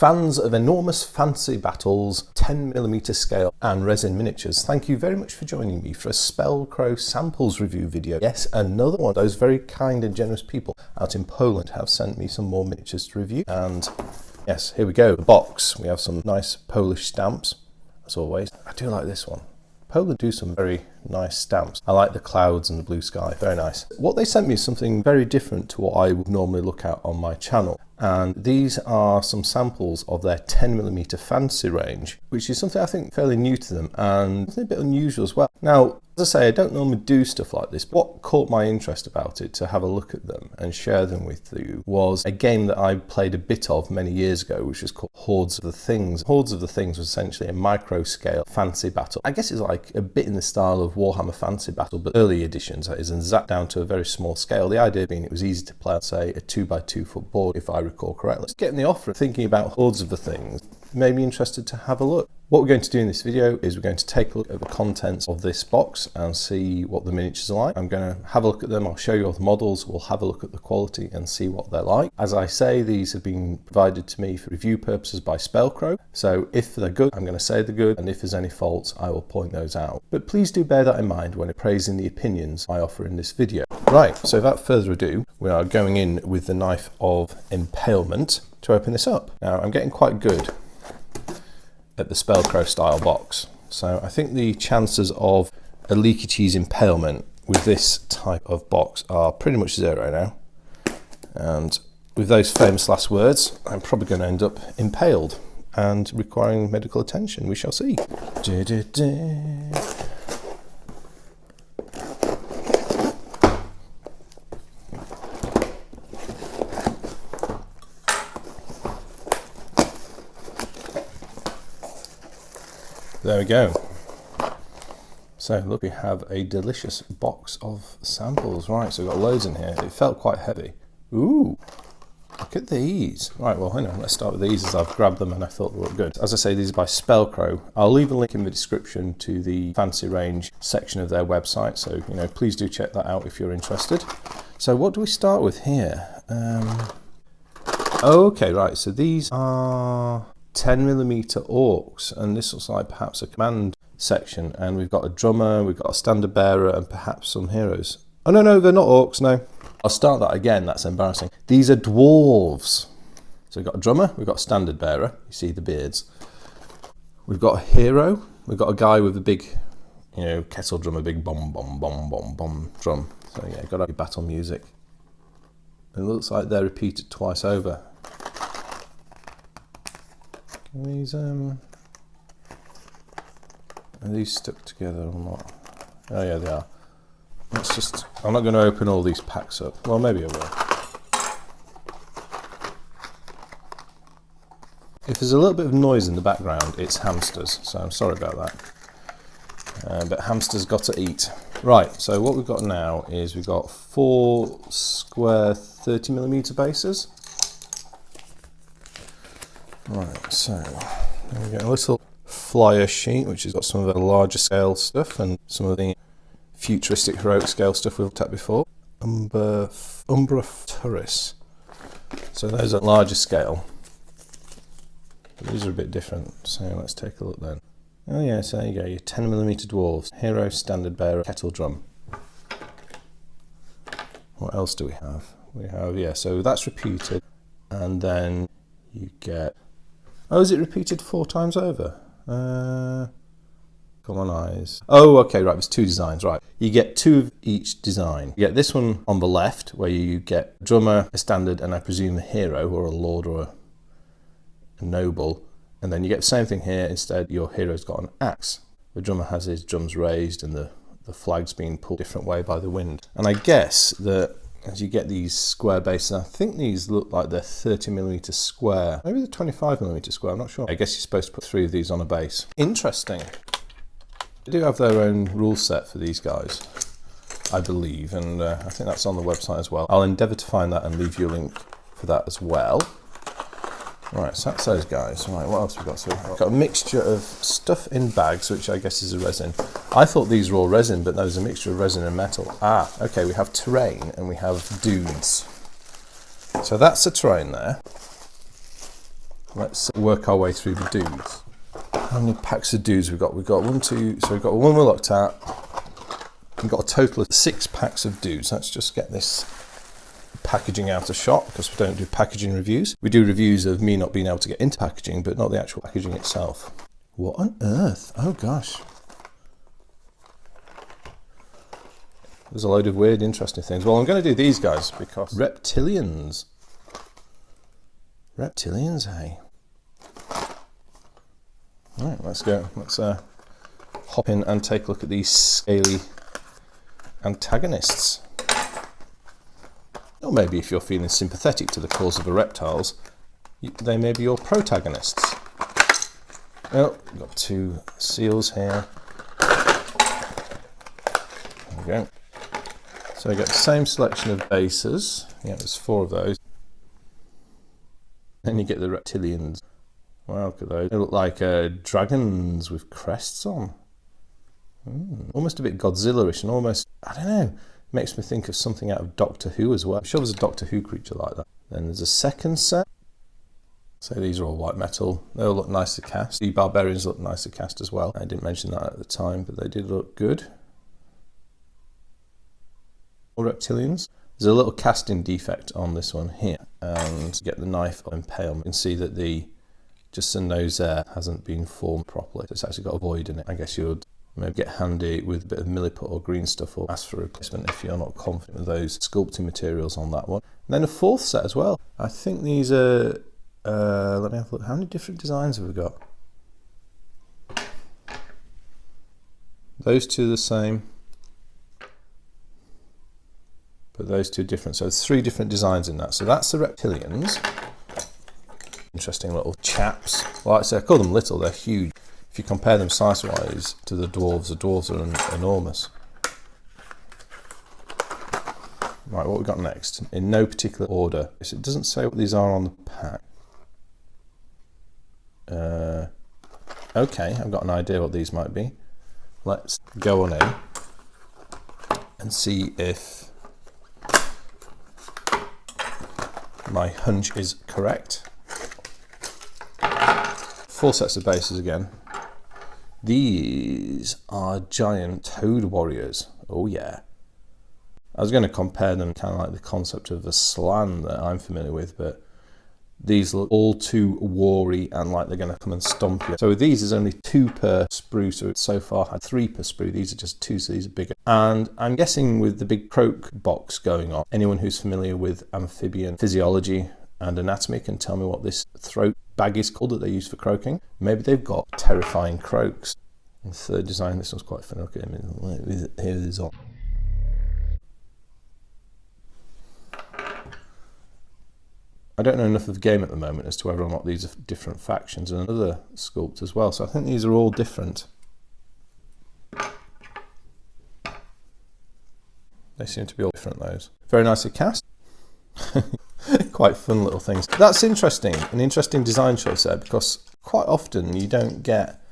Fans of enormous fancy battles, 10mm scale and resin miniatures, thank you very much for joining me for a Spellcrow samples review video. Yes, another one. Those very kind and generous people out in Poland have sent me some more miniatures to review. And yes, here we go. The box. We have some nice Polish stamps, as always. I do like this one. Poland do some very nice stamps. I like the clouds and the blue sky, very nice. What they sent me is something very different to what I would normally look at on my channel. And these are some samples of their 10mm fancy range, which is something I think fairly new to them and something a bit unusual as well. Now, as I say, I don't normally do stuff like this, but what caught my interest about it to have a look at them and share them with you was a game that I played a bit of many years ago, which was called Hordes of the Things. Hordes of the Things was essentially a micro-scale fancy battle. I guess it's like a bit in the style of Warhammer Fantasy Battle, but early editions, that is, and zapped down to a very small scale. The idea being it was easy to play on, say, a 2x2 foot board, if I recall correctly. Getting the offer of thinking about Hordes of the Things made me interested to have a look. What we're going to do in this video is we're going to take a look at the contents of this box and see what the miniatures are like. I'm going to have a look at them, I'll show you all the models, we'll have a look at the quality and see what they're like. As I say, these have been provided to me for review purposes by Spellcrow, so if they're good, I'm going to say they're good, and if there's any faults, I will point those out. But please do bear that in mind when appraising the opinions I offer in this video. Right, so without further ado, we are going in with the knife of impalement to open this up. Now, I'm getting quite good at the Spellcrow style box, so I think the chances of a leaky cheese impalement with this type of box are pretty much zero now. And with those famous last words, I'm probably going to end up impaled and requiring medical attention. We shall see. There we go. So look, we have a delicious box of samples. Right, so we've got loads in here. It felt quite heavy. Ooh, look at these. Right, well, hang on, let's start with these as I've grabbed them and I thought they looked good. As I say, these are by Spellcrow. I'll leave a link in the description to the fancy range section of their website, so please do check that out if you're interested. So what do we start with here? Okay, right, so these are 10mm orcs, and this looks like perhaps a command section, and we've got a drummer, we've got a standard bearer, and perhaps some heroes. Oh no, they're not orcs, no. I'll start that again, that's embarrassing. These are dwarves. So we've got a drummer, we've got a standard bearer, you see the beards. We've got a hero, we've got a guy with a big, kettle drum, a big bomb, bomb, bomb, bomb, bomb drum. So yeah, got our battle music. And it looks like they're repeated twice over. Are these stuck together or not? Oh yeah, they are. I'm not going to open all these packs up. Well, maybe I will. If there's a little bit of noise in the background, it's hamsters, so I'm sorry about that. But hamsters got to eat. Right, so what we've got now is we've got 4 square 30mm bases. Right, so we get a little flyer sheet which has got some of the larger scale stuff and some of the futuristic heroic scale stuff we've looked at before. Umbra Turris. So those are larger scale. But these are a bit different, so let's take a look then. Oh yeah, so there you go, your 10mm dwarves. Hero, standard bearer, kettle drum. What else do we have? We have, yeah, so that's repeated, and then you get... Oh, is it repeated 4 times over? Come on, eyes. Oh, okay, right, there's 2 designs, right. You get 2 of each design. You get this one on the left, where you get a drummer, a standard, and I presume a hero, or a lord, or a noble. And then you get the same thing here, instead your hero's got an axe. The drummer has his drums raised, and the flag's being pulled a different way by the wind. And I guess that as you get these square bases, I think these look like they're 30mm square. Maybe they're 25mm square, I'm not sure. I guess you're supposed to put 3 of these on a base. Interesting. They do have their own rule set for these guys, I believe, and I think that's on the website as well. I'll endeavour to find that and leave you a link for that as well. Right, so that's those guys. Right, what else have we got? So we've got a mixture of stuff in bags, which I guess is a resin. I thought these were all resin, but no, there's a mixture of resin and metal. Ah, okay, we have terrain and we have dudes. So that's the terrain there. Let's work our way through the dudes. How many packs of dudes we've got? We've got one, two, so we've got one we looked at. We've got a total of 6 packs of dudes. Let's just get this packaging out of shot, because we don't do packaging reviews. We do reviews of me not being able to get into packaging, but not the actual packaging itself. What on earth? Oh gosh. There's a load of weird, interesting things. Well, I'm going to do these guys because Reptilians. Reptilians, hey. Right, let's go. Let's hop in and take a look at these scaly antagonists. Or maybe if you're feeling sympathetic to the cause of the reptiles, they may be your protagonists. Oh, we've got 2 seals here. There we go. So we get the same selection of bases. Yeah, there's 4 of those. Then you get the Reptilians. Wow, look at those. They look like dragons with crests on. Almost a bit Godzilla-ish, and almost, I don't know, makes me think of something out of Doctor Who as well. I'm sure there's a Doctor Who creature like that. Then there's a second set. So these are all white metal. They all look nice to cast. The Barbarians look nice to cast as well. I didn't mention that at the time, but they did look good. Reptilians. There's a little casting defect on this one here, and to get the knife impaled, you can see that just the nose there hasn't been formed properly. So it's actually got a void in it. I guess you would maybe get handy with a bit of milliput or green stuff, or ask for a replacement if you're not confident with those sculpting materials on that one. And then a 4th set as well. I think these are, let me have a look. How many different designs have we got? Those 2 are the same. But those 2 different, so 3 different designs in that. So that's the Reptilians. Interesting little chaps. Well, like I say, I call them little, they're huge. If you compare them size-wise to the dwarves are enormous. Right, what we got next? In no particular order. So it doesn't say what these are on the pack. Okay, I've got an idea what these might be. Let's go on in and see if my hunch is correct. 4 sets of bases again. These are giant toad warriors. Oh yeah. I was going to compare them kind of like the concept of a slan that I'm familiar with, but these look all too wary and like they're going to come and stomp you. So with these, there's only 2 per sprue, so far had 3 per sprue. These are just 2, so these are bigger. And I'm guessing with the big croak box going on, anyone who's familiar with amphibian physiology and anatomy can tell me what this throat bag is called that they use for croaking. Maybe they've got terrifying croaks. And 3rd design, this one's quite fun. Look at him. Here it is on. I don't know enough of the game at the moment as to whether or not these are different factions and another sculpt as well. So I think these are all different. They seem to be all different, those. Very nicely cast. Quite fun little things. That's interesting, an interesting design choice there, because quite often you don't get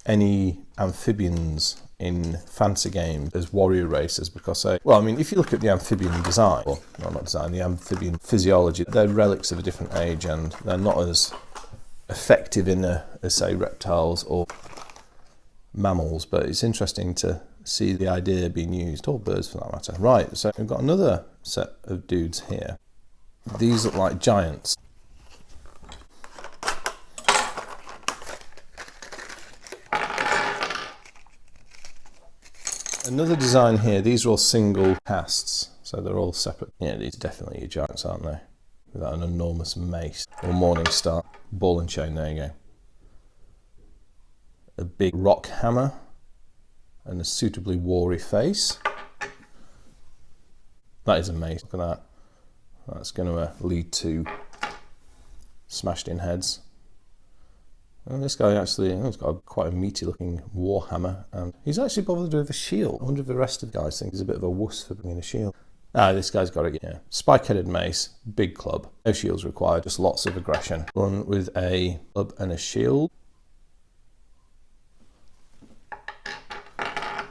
any amphibians in fantasy games as warrior races, because well, I mean, if you look at the amphibian design, or no, not design, the amphibian physiology, they're relics of a different age and they're not as effective as say reptiles or mammals, but it's interesting to see the idea being used, or birds for that matter. Right, so we've got another set of dudes here. These look like giants. Another design here, these are all single casts, so they're all separate. Yeah, these are definitely your giants, aren't they? With an enormous mace, or morning star, ball and chain, there you go. A big rock hammer, and a suitably wary face. That is amazing, look at that. That's going to lead to smashed in heads. And this guy actually has got quite a meaty looking war hammer, and he's actually bothered with a shield. I wonder if the rest of the guys think he's a bit of a wuss for bringing a shield. Ah, this guy's got it, yeah. Spike-headed mace, big club, no shields required, just lots of aggression. One with a club and a shield.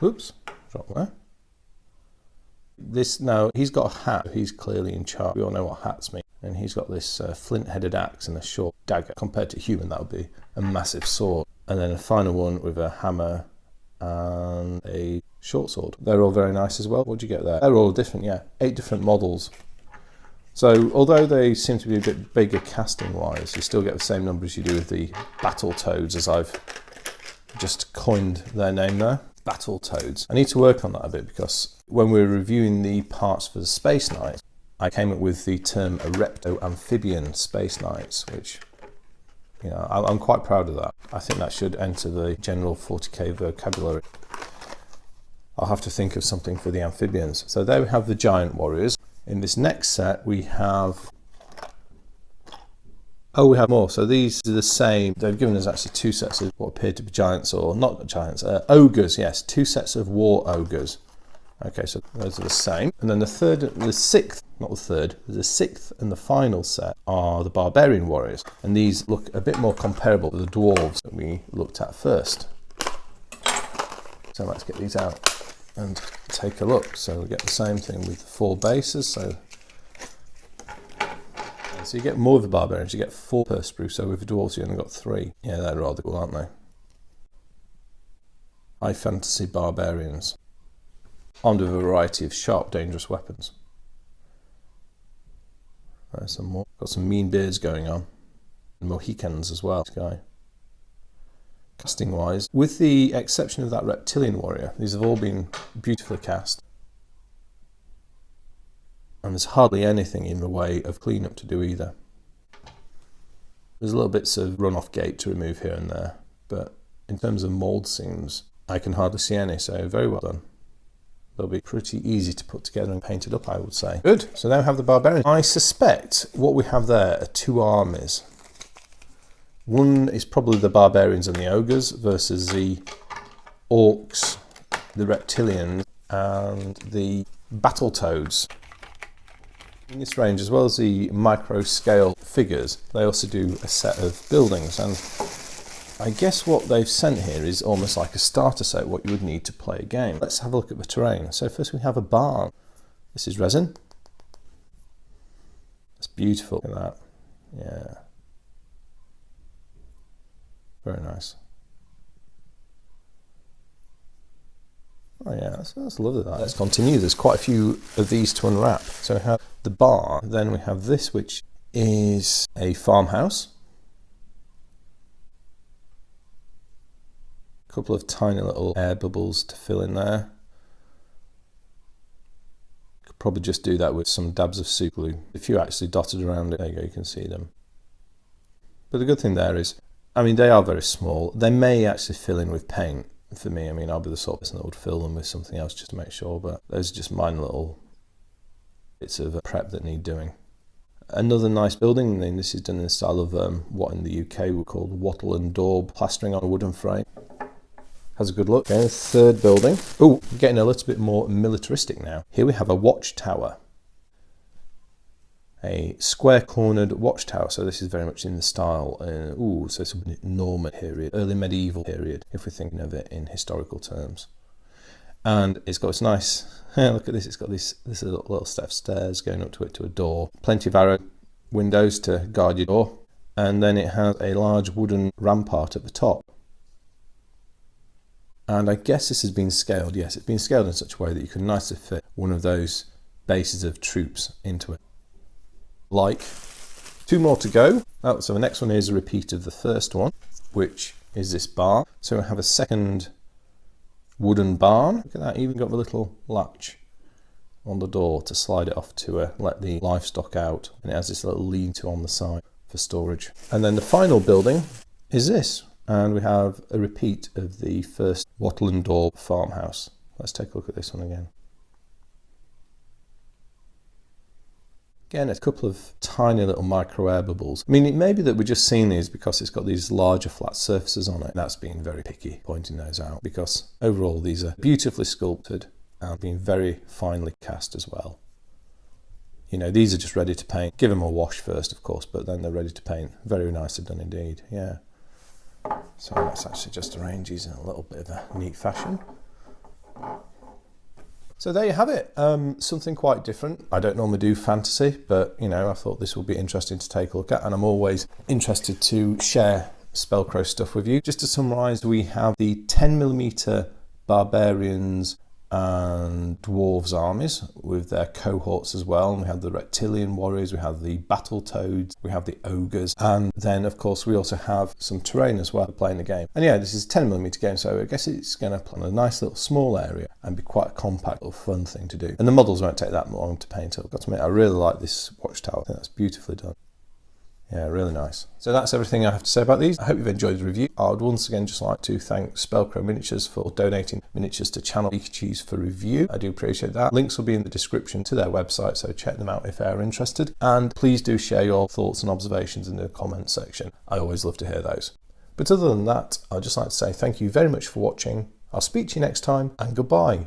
Oops, drop there. This, now, he's got a hat, he's clearly in charge. We all know what hats mean. And he's got this flint-headed axe and a short dagger. Compared to a human, that would be a massive sword. And then a final one with a hammer and a short sword. They're all very nice as well. What do you get there? They're all different, yeah. 8 different models. So although they seem to be a bit bigger casting-wise, you still get the same numbers you do with the Battletoads, as I've just coined their name there. Battletoads. I need to work on that a bit, because when we were reviewing the parts for the Space Knights, I came up with the term a repto-amphibian Space Knights, which, you know, I'm quite proud of that. I think that should enter the general 40k vocabulary. I'll have to think of something for the amphibians. So there we have the giant warriors. In this next set we have... oh, we have more. So these are the same. They've given us actually 2 sets of what appear to be giants, or not giants, ogres, yes. 2 sets of war ogres. Okay, so those are the same. And then the 6th and the final set are the Barbarian Warriors. And these look a bit more comparable to the dwarves that we looked at first. So let's get these out and take a look. So we get the same thing with the 4 bases. So you get more of the Barbarians, you get 4 per sprue. So with the dwarves you only got 3. Yeah, they're rather cool, aren't they? High fantasy barbarians, armed with a variety of sharp, dangerous weapons. There's some more. Got some mean beards going on. And Mohicans as well, this guy. Casting wise, with the exception of that Reptilian warrior, these have all been beautifully cast. And there's hardly anything in the way of cleanup to do either. There's little bits of runoff gate to remove here and there, but in terms of mould seams, I can hardly see any, so very well done. They'll be pretty easy to put together and painted up, I would say. Good, so now we have the Barbarians. I suspect what we have there are 2 armies. One is probably the Barbarians and the Ogres versus the Orcs, the Reptilians, and the Battletoads. In this range, as well as the micro-scale figures, they also do a set of buildings. And I guess what they've sent here is almost like a starter set, what you would need to play a game. Let's have a look at the terrain. So first we have a barn. This is resin. That's beautiful. Look at that. Yeah. Very nice. Oh yeah, that's lovely that. Let's continue. There's quite a few of these to unwrap. So we have the barn, then we have this, which is a farmhouse. Couple of tiny little air bubbles to fill in there. Could probably just do that with some dabs of super glue. A few actually dotted around it. There you go, you can see them. But the good thing there is, I mean, they are very small. They may actually fill in with paint. For me, I mean, I'll be the sort of person that would fill them with something else just to make sure, but those are just minor little bits of prep that need doing. Another nice building, and this is done in the style of what in the UK we call wattle and daub, plastering on a wooden frame. Has a good look. Okay, third building. Oh, getting a little bit more militaristic now. Here we have a watchtower. A square-cornered watchtower, so this is very much in the style, so it's a Norman period, early medieval period, if we're thinking of it in historical terms. And it's got this nice, look at this, it's got this little set of stairs going up to it to a door. Plenty of arrow windows to guard your door. And then it has a large wooden rampart at the top. And I guess this has been scaled, yes, it's been scaled in such a way that you can nicely fit one of those bases of troops into it. Like 2 more to go. Oh, so the next one is a repeat of the first one, which is this barn. So we have a second wooden barn. Look at that, even got the little latch on the door to slide it off to let the livestock out. And it has this little lean-to on the side for storage. And then the final building is this. And we have a repeat of the first wattle and daub farmhouse. Let's take a look at this one again. Again, a couple of tiny little micro air bubbles. I mean, it may be that we're just seeing these because it's got these larger flat surfaces on it. That's being very picky, pointing those out, because overall these are beautifully sculpted and being very finely cast as well. You know, these are just ready to paint. Give them a wash first, of course, but then they're ready to paint. Very nicely done indeed, yeah. So let's actually just arrange these in a little bit of a neat fashion. So there you have it, something quite different. I don't normally do fantasy, but you know, I thought this would be interesting to take a look at, and I'm always interested to share Spellcrow stuff with you. Just to summarise, we have the 10mm Barbarians and Dwarves armies with their cohorts as well, and we have the Reptilian Warriors, we have the Battletoads, we have the Ogres, and then of course we also have some terrain as well playing the game. And yeah, this is a 10mm game, so I guess it's going to play on a nice little small area and be quite a compact little fun thing to do. And the models won't take that long to paint up. I've got to admit, I really like this watchtower. I think that's beautifully done. Yeah, really nice. So that's everything I have to say about these. I hope you've enjoyed the review. I would once again just like to thank Spellcrow Miniatures for donating miniatures to channel Leaky Cheese for review. I do appreciate that. Links will be in the description to their website, so check them out if they're interested. And please do share your thoughts and observations in the comments section. I always love to hear those. But other than that, I'd just like to say thank you very much for watching. I'll speak to you next time, and goodbye.